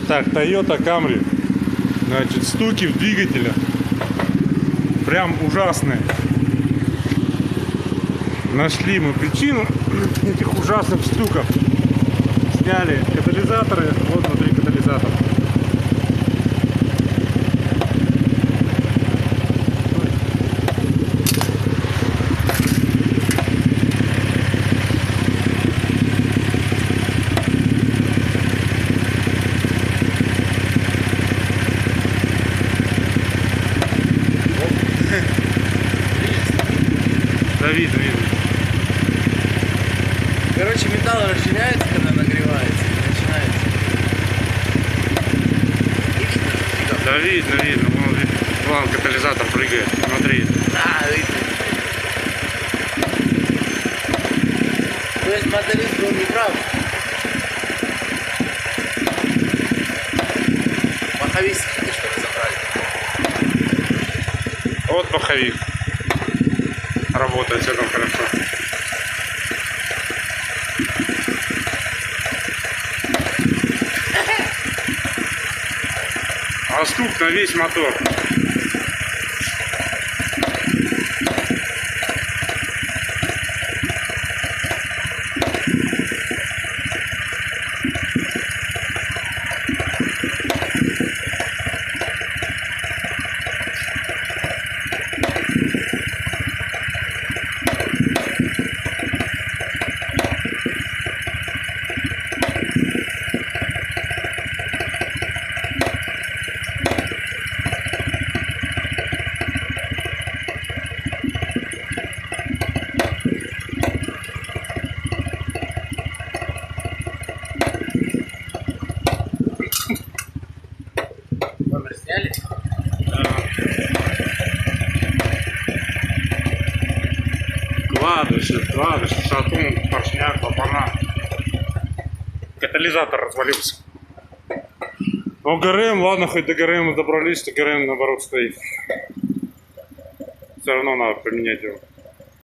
Так, Toyota Camry. Значит, стуки в двигателе. Прям ужасные. Нашли мы причину этих ужасных стуков. Сняли катализаторы. Вот внутри катализатор. Да, видно, видно. Короче, металл расширяется, когда нагревается, и начинается. Да, видно, видно. Вон катализатор прыгает внутри. Да, видно. То есть моторист был неправ. Маховик хотите, что ли, забрали? Вот маховик. Работает все там хорошо. А стук на весь мотор. Сняли? Вкладыши, шатун, поршня, клапана. Катализатор развалился. Но ГРМ, ладно, хоть до ГРМ добрались, то ГРМ наоборот стоит. Все равно надо поменять его.